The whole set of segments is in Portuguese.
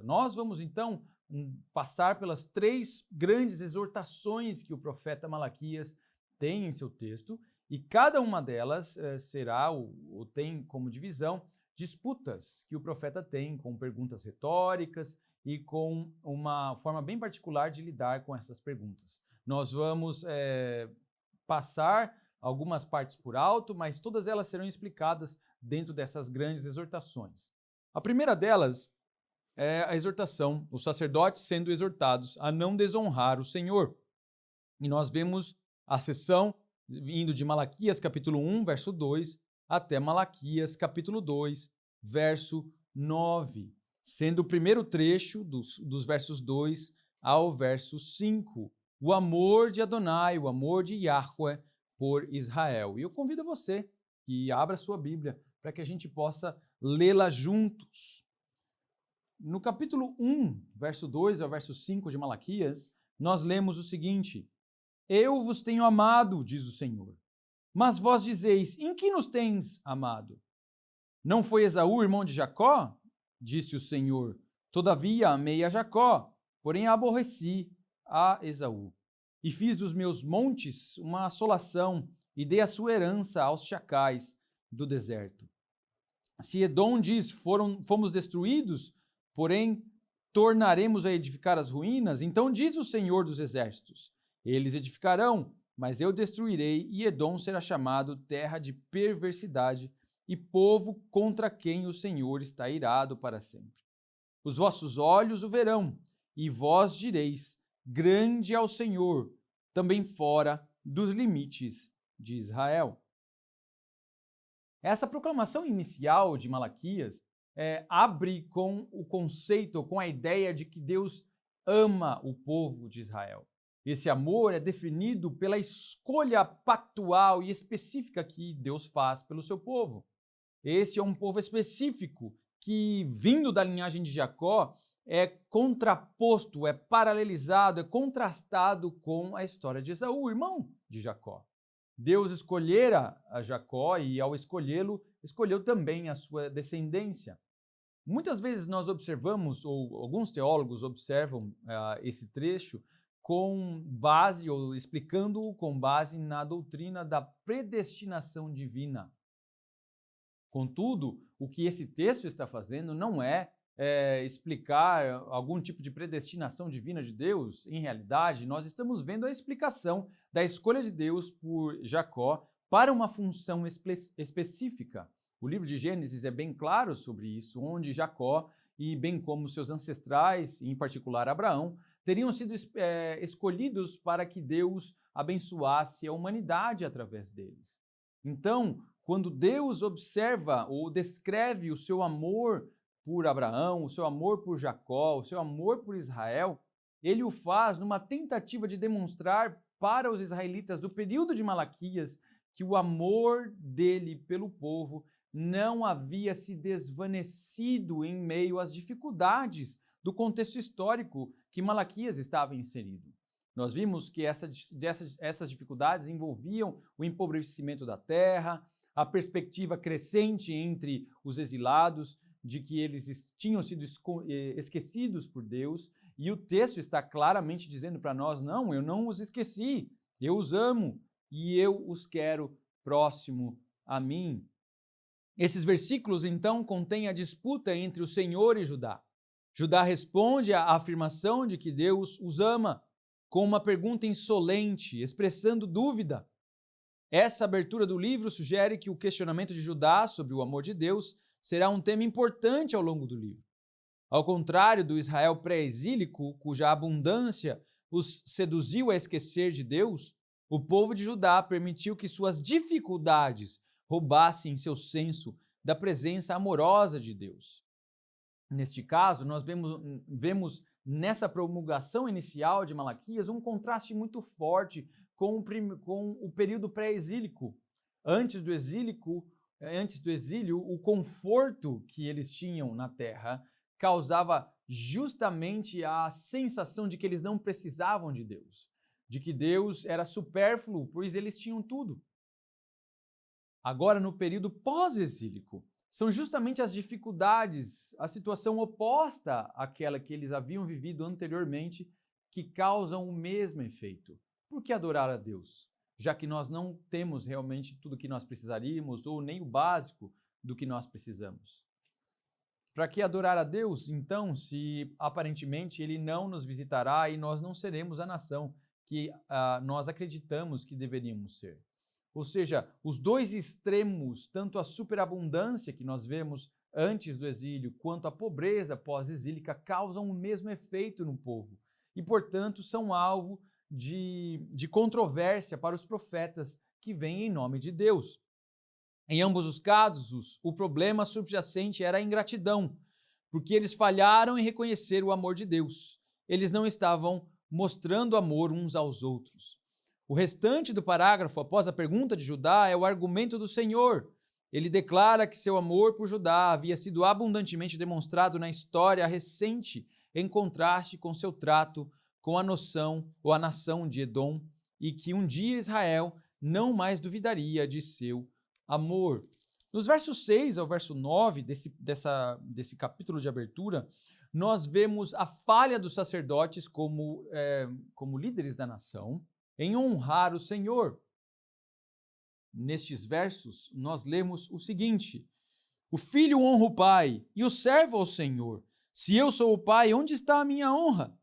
Nós vamos então passar pelas 3 grandes exortações que o profeta Malaquias tem em seu texto, e cada uma delas será ou tem como divisão disputas que o profeta tem com perguntas retóricas e com uma forma bem particular de lidar com essas perguntas. Nós vamos passar algumas partes por alto, mas todas elas serão explicadas dentro dessas grandes exortações. A primeira delas é a exortação, os sacerdotes sendo exortados a não desonrar o Senhor. E nós vemos a seção indo de Malaquias capítulo 1, verso 2, até Malaquias capítulo 2, verso 9, sendo o primeiro trecho dos versos 2 ao verso 5, o amor de Adonai, o amor de Yahweh por Israel. E eu convido você que abra sua Bíblia para que a gente possa lê-la juntos. No capítulo 1, verso 2 ao verso 5 de Malaquias, nós lemos o seguinte: Eu vos tenho amado, diz o Senhor, mas vós dizeis, em que nos tens amado? Não foi Esaú, irmão de Jacó? Disse o Senhor, todavia amei a Jacó, porém aborreci a Esaú. E fiz dos meus montes uma assolação, e dei a sua herança aos chacais do deserto. Se Edom diz, fomos destruídos, porém tornaremos a edificar as ruínas, então diz o Senhor dos exércitos, eles edificarão, mas eu destruirei, e Edom será chamado terra de perversidade e povo contra quem o Senhor está irado para sempre. Os vossos olhos o verão, e vós direis, grande é o Senhor, também fora dos limites de Israel. Essa proclamação inicial de Malaquias abre com o conceito, com a ideia de que Deus ama o povo de Israel. Esse amor é definido pela escolha pactual e específica que Deus faz pelo seu povo. Esse é um povo específico que, vindo da linhagem de Jacó, é contraposto, é paralelizado, é contrastado com a história de Esaú, irmão de Jacó. Deus escolhera a Jacó e, ao escolhê-lo, escolheu também a sua descendência. Muitas vezes nós observamos, ou alguns teólogos observam esse trecho com base, ou explicando-o com base na doutrina da predestinação divina. Contudo, o que esse texto está fazendo não é explicar algum tipo de predestinação divina de Deus. Em realidade, nós estamos vendo a explicação da escolha de Deus por Jacó para uma função específica. O livro de Gênesis é bem claro sobre isso, onde Jacó, e bem como seus ancestrais, em particular Abraão, teriam sido escolhidos para que Deus abençoasse a humanidade através deles. Então, quando Deus observa ou descreve o seu amor por Abraão, o seu amor por Jacó, o seu amor por Israel, ele o faz numa tentativa de demonstrar para os israelitas do período de Malaquias que o amor dele pelo povo não havia se desvanecido em meio às dificuldades do contexto histórico que Malaquias estava inserido. Nós vimos que essas dificuldades envolviam o empobrecimento da terra, a perspectiva crescente entre os exilados de que eles tinham sido esquecidos por Deus, e o texto está claramente dizendo para nós, não, eu não os esqueci, eu os amo e eu os quero próximo a mim. Esses versículos, então, contêm a disputa entre o Senhor e Judá. Judá responde à afirmação de que Deus os ama com uma pergunta insolente, expressando dúvida. Essa abertura do livro sugere que o questionamento de Judá sobre o amor de Deus será um tema importante ao longo do livro. Ao contrário do Israel pré-exílico, cuja abundância os seduziu a esquecer de Deus, o povo de Judá permitiu que suas dificuldades roubassem seu senso da presença amorosa de Deus. Neste caso, nós vemos nessa promulgação inicial de Malaquias um contraste muito forte com o período pré-exílico. Antes do exílio, o conforto que eles tinham na terra causava justamente a sensação de que eles não precisavam de Deus, de que Deus era supérfluo, pois eles tinham tudo. Agora, no período pós-exílico, são justamente as dificuldades, a situação oposta àquela que eles haviam vivido anteriormente, que causam o mesmo efeito. Por que adorar a Deus? Já que nós não temos realmente tudo o que nós precisaríamos ou nem o básico do que nós precisamos. Para que adorar a Deus, então, se aparentemente Ele não nos visitará e nós não seremos a nação que nós acreditamos que deveríamos ser? Ou seja, os dois extremos, tanto a superabundância que nós vemos antes do exílio, quanto a pobreza pós-exílica, causam o mesmo efeito no povo e, portanto, são alvo de controvérsia para os profetas que vêm em nome de Deus. Em ambos os casos, o problema subjacente era a ingratidão, porque eles falharam em reconhecer o amor de Deus. Eles não estavam mostrando amor uns aos outros. O restante do parágrafo, após a pergunta de Judá, é o argumento do Senhor. Ele declara que seu amor por Judá havia sido abundantemente demonstrado na história recente, em contraste com seu trato com a nação de Edom, e que um dia Israel não mais duvidaria de seu amor. Nos versos 6 ao verso 9 desse capítulo de abertura, nós vemos a falha dos sacerdotes como líderes da nação em honrar o Senhor. Nestes versos, nós lemos o seguinte: o filho honra o pai e o servo ao Senhor. Se eu sou o pai, onde está a minha honra?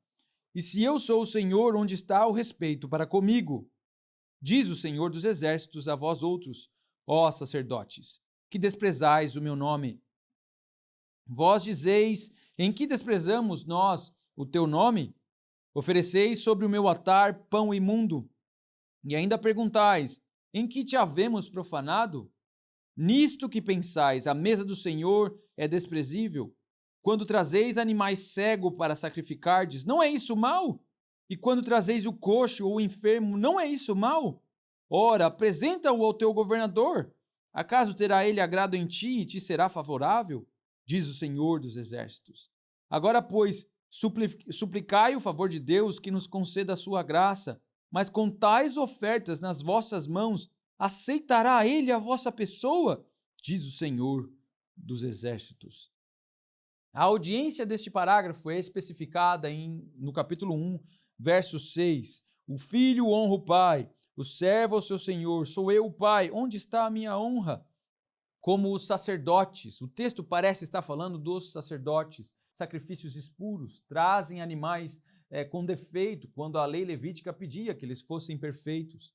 E se eu sou o Senhor, onde está o respeito para comigo? Diz o Senhor dos exércitos a vós outros, ó sacerdotes, que desprezais o meu nome. Vós dizeis: em que desprezamos nós o teu nome? Ofereceis sobre o meu altar pão imundo. E ainda perguntais: em que te havemos profanado? Nisto que pensais, a mesa do Senhor é desprezível. Quando trazeis animais cegos para sacrificardes, não é isso mal? E quando trazeis o coxo ou o enfermo, não é isso mal? Ora, apresenta-o ao teu governador. Acaso terá ele agrado em ti e te será favorável? Diz o Senhor dos exércitos. Agora, pois, suplicai o favor de Deus que nos conceda a sua graça, mas com tais ofertas nas vossas mãos, aceitará ele a vossa pessoa? Diz o Senhor dos exércitos. A audiência deste parágrafo é especificada no capítulo 1, verso 6. O filho honra o pai, o servo ao seu senhor. Sou eu o pai, onde está a minha honra? Como os sacerdotes, o texto parece estar falando dos sacerdotes, sacrifícios espuros, trazem animais com defeito, quando a lei levítica pedia que eles fossem perfeitos.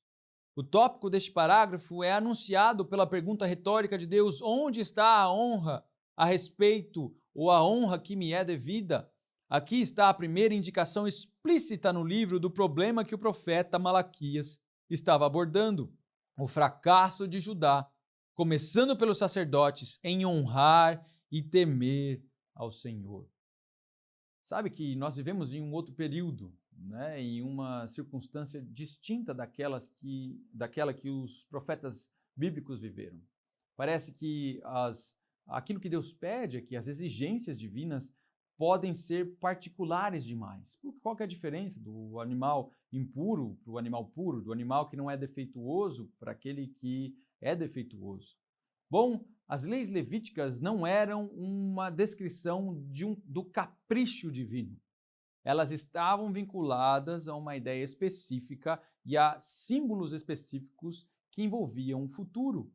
O tópico deste parágrafo é anunciado pela pergunta retórica de Deus: onde está a honra a respeito ou a honra que me é devida? Aqui está a primeira indicação explícita no livro do problema que o profeta Malaquias estava abordando: o fracasso de Judá, começando pelos sacerdotes, em honrar e temer ao Senhor. Sabe que nós vivemos em um outro período, né, em uma circunstância distinta daquela que os profetas bíblicos viveram. Parece que aquilo que Deus pede é que as exigências divinas podem ser particulares demais. Qual que é a diferença do animal impuro para o animal puro, do animal que não é defeituoso para aquele que é defeituoso? Bom, as leis levíticas não eram uma descrição do capricho divino. Elas estavam vinculadas a uma ideia específica e a símbolos específicos que envolviam o futuro.